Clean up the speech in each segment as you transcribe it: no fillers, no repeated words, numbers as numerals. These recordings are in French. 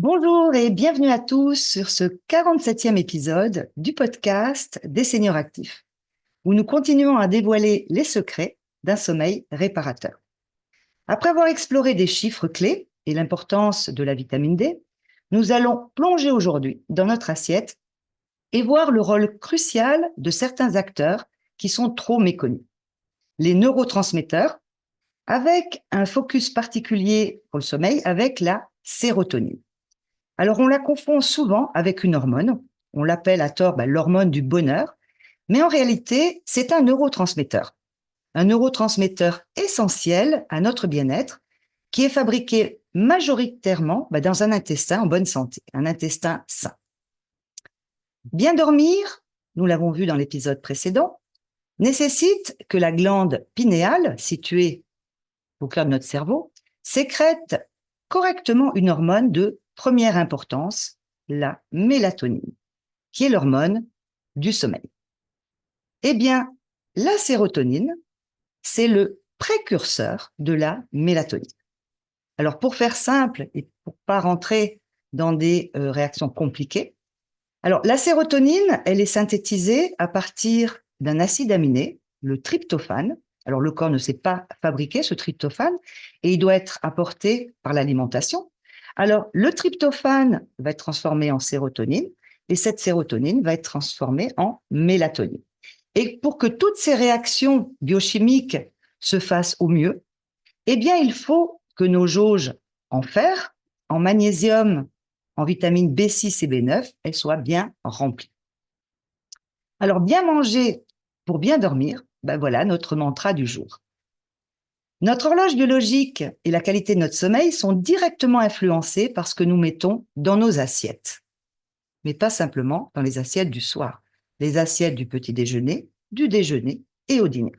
Bonjour et bienvenue à tous sur ce 47e épisode du podcast des seniors actifs, où nous continuons à dévoiler les secrets d'un sommeil réparateur. Après avoir exploré des chiffres clés et l'importance de la vitamine D, nous allons plonger aujourd'hui dans notre assiette et voir le rôle crucial de certains acteurs qui sont trop méconnus. Les neurotransmetteurs, avec un focus particulier pour le sommeil avec la sérotonine. Alors, on la confond souvent avec une hormone. On l'appelle à tort l'hormone du bonheur. Mais en réalité, c'est un neurotransmetteur. Un neurotransmetteur essentiel à notre bien-être qui est fabriqué majoritairement dans un intestin en bonne santé, un intestin sain. Bien dormir, nous l'avons vu dans l'épisode précédent, nécessite que la glande pinéale, située au cœur de notre cerveau, sécrète correctement une hormone de première importance, la mélatonine, qui est l'hormone du sommeil. Eh bien, la sérotonine, c'est le précurseur de la mélatonine. Alors, pour faire simple et pour pas rentrer dans des réactions compliquées, alors la sérotonine, elle est synthétisée à partir d'un acide aminé, le tryptophane. Alors, le corps ne sait pas fabriquer ce tryptophane et il doit être apporté par l'alimentation. Alors, le tryptophane va être transformé en sérotonine et cette sérotonine va être transformée en mélatonine. Et pour que toutes ces réactions biochimiques se fassent au mieux, eh bien, il faut que nos jauges en fer, en magnésium, en vitamines B6 et B9, elles soient bien remplies. Alors, bien manger pour bien dormir, voilà notre mantra du jour. Notre horloge biologique et la qualité de notre sommeil sont directement influencées par ce que nous mettons dans nos assiettes. Mais pas simplement dans les assiettes du soir, les assiettes du petit déjeuner, du déjeuner et au dîner.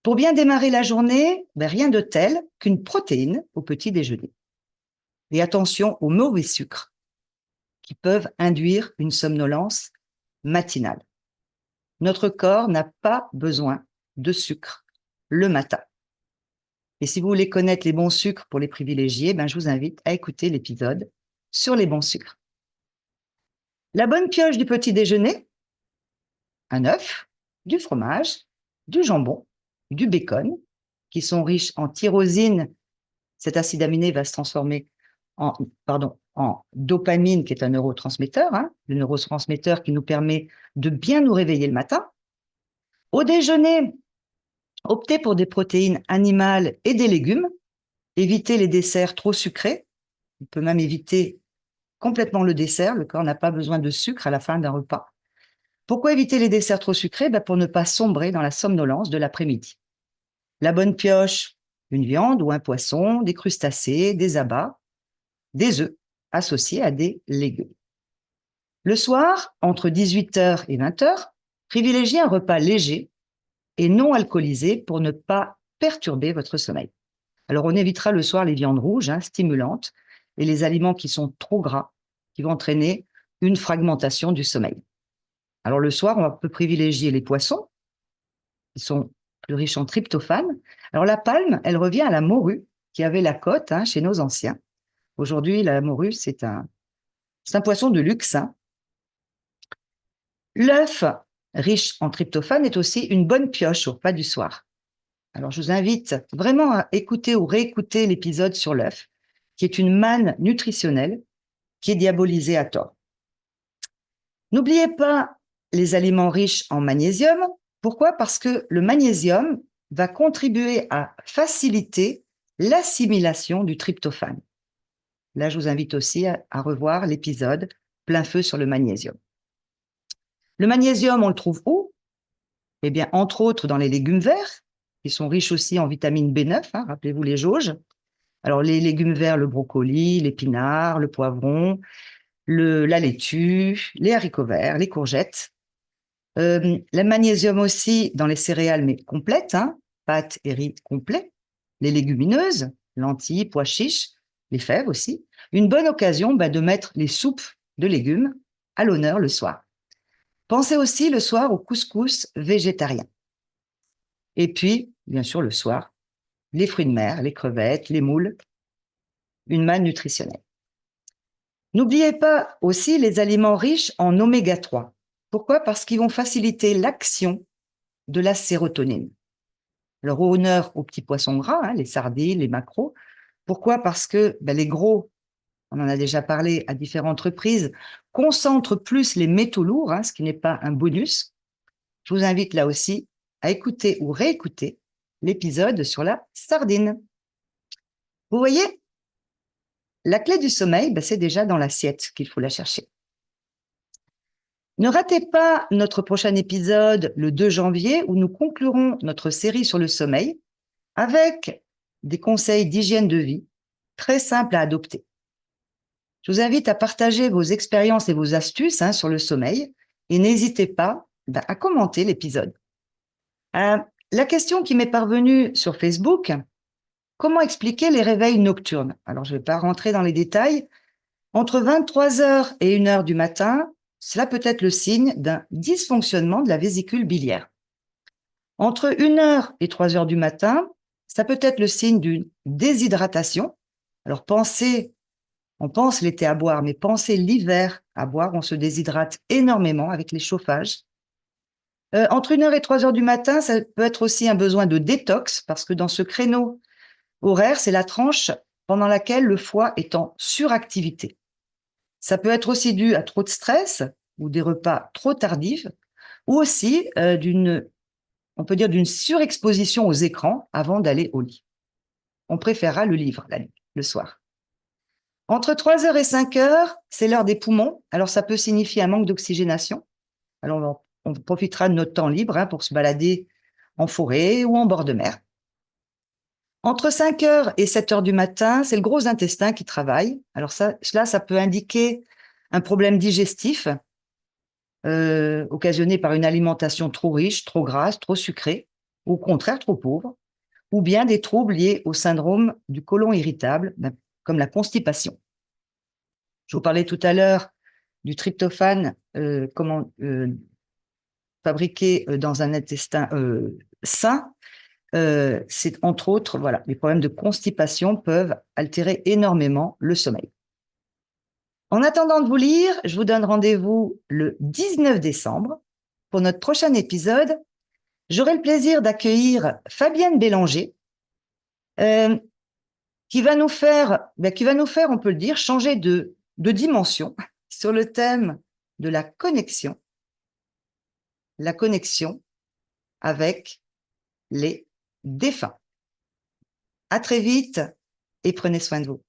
Pour bien démarrer la journée, rien de tel qu'une protéine au petit déjeuner. Et attention aux mauvais sucres qui peuvent induire une somnolence matinale. Notre corps n'a pas besoin de sucre le matin. Et si vous voulez connaître les bons sucres pour les privilégier, je vous invite à écouter l'épisode sur les bons sucres. La bonne pioche du petit déjeuner, un œuf, du fromage, du jambon, du bacon, qui sont riches en tyrosine. Cet acide aminé va se transformer en dopamine, qui est un neurotransmetteur, le neurotransmetteur qui nous permet de bien nous réveiller le matin. Au déjeuner, optez pour des protéines animales et des légumes. Évitez les desserts trop sucrés. On peut même éviter complètement le dessert. Le corps n'a pas besoin de sucre à la fin d'un repas. Pourquoi éviter les desserts trop sucrés? Pour ne pas sombrer dans la somnolence de l'après-midi. La bonne pioche, une viande ou un poisson, des crustacés, des abats, des œufs associés à des légumes. Le soir, entre 18h et 20h, privilégiez un repas léger et non alcoolisé pour ne pas perturber votre sommeil. Alors, on évitera le soir les viandes rouges, stimulantes, et les aliments qui sont trop gras, qui vont entraîner une fragmentation du sommeil. Alors, le soir, on peut privilégier les poissons, qui sont plus riches en tryptophane. Alors, la palme, elle revient à la morue, qui avait la cote chez nos anciens. Aujourd'hui, la morue, c'est un poisson de luxe. L'œuf, riche en tryptophane, est aussi une bonne pioche au repas du soir. Alors, je vous invite vraiment à écouter ou réécouter l'épisode sur l'œuf, qui est une manne nutritionnelle qui est diabolisée à tort. N'oubliez pas les aliments riches en magnésium. Pourquoi? Parce que le magnésium va contribuer à faciliter l'assimilation du tryptophane. Là, je vous invite aussi à revoir l'épisode Plein feu sur le magnésium. Le magnésium, on le trouve où? Eh bien, entre autres, dans les légumes verts, qui sont riches aussi en vitamine B9, rappelez-vous les jauges. Alors, les légumes verts, le brocoli, l'épinard, le poivron, la laitue, les haricots verts, les courgettes. Le magnésium aussi dans les céréales, mais complètes, pâtes et riz complets. Les légumineuses, lentilles, pois chiches, les fèves aussi. Une bonne occasion de mettre les soupes de légumes à l'honneur le soir. Pensez aussi le soir au couscous végétarien. Et puis, bien sûr, le soir, les fruits de mer, les crevettes, les moules, une manne nutritionnelle. N'oubliez pas aussi les aliments riches en oméga 3. Pourquoi? Parce qu'ils vont faciliter l'action de la sérotonine. Alors, honneur aux petits poissons gras, hein, les sardines, les maquereaux. Pourquoi? Parce que les gros, on en a déjà parlé à différentes reprises, concentrent plus les métaux lourds, hein, ce qui n'est pas un bonus. Je vous invite là aussi à écouter ou réécouter l'épisode sur la sardine. Vous voyez, la clé du sommeil, c'est déjà dans l'assiette qu'il faut la chercher. Ne ratez pas notre prochain épisode le 2 janvier où nous conclurons notre série sur le sommeil avec des conseils d'hygiène de vie très simples à adopter. Je vous invite à partager vos expériences et vos astuces sur le sommeil et n'hésitez pas à commenter l'épisode. La question qui m'est parvenue sur Facebook, comment expliquer les réveils nocturnes? Alors, je ne vais pas rentrer dans les détails. Entre 23h et 1h du matin, cela peut être le signe d'un dysfonctionnement de la vésicule biliaire. Entre 1h et 3h du matin, ça peut être le signe d'une déshydratation. Alors, on pense l'été à boire, mais pensez l'hiver à boire, on se déshydrate énormément avec les chauffages. Entre 1h et 3h du matin, ça peut être aussi un besoin de détox, parce que dans ce créneau horaire, c'est la tranche pendant laquelle le foie est en suractivité. Ça peut être aussi dû à trop de stress ou des repas trop tardifs, ou aussi on peut dire d'une surexposition aux écrans avant d'aller au lit. On préférera le livre la nuit, le soir. Entre 3h et 5h, c'est l'heure des poumons. Alors, ça peut signifier un manque d'oxygénation. Alors, on profitera de notre temps libre pour se balader en forêt ou en bord de mer. Entre 5h et 7h du matin, c'est le gros intestin qui travaille. Alors, ça peut indiquer un problème digestif occasionné par une alimentation trop riche, trop grasse, trop sucrée, ou au contraire trop pauvre, ou bien des troubles liés au syndrome du côlon irritable, comme la constipation. Je vous parlais tout à l'heure du tryptophane fabriqué dans un intestin sain. C'est entre autres, les problèmes de constipation peuvent altérer énormément le sommeil. En attendant de vous lire, je vous donne rendez-vous le 19 décembre pour notre prochain épisode. J'aurai le plaisir d'accueillir Fabienne Bélanger, qui va nous faire, on peut le dire, changer de dimension sur le thème de la connexion avec les défunts. À très vite et prenez soin de vous.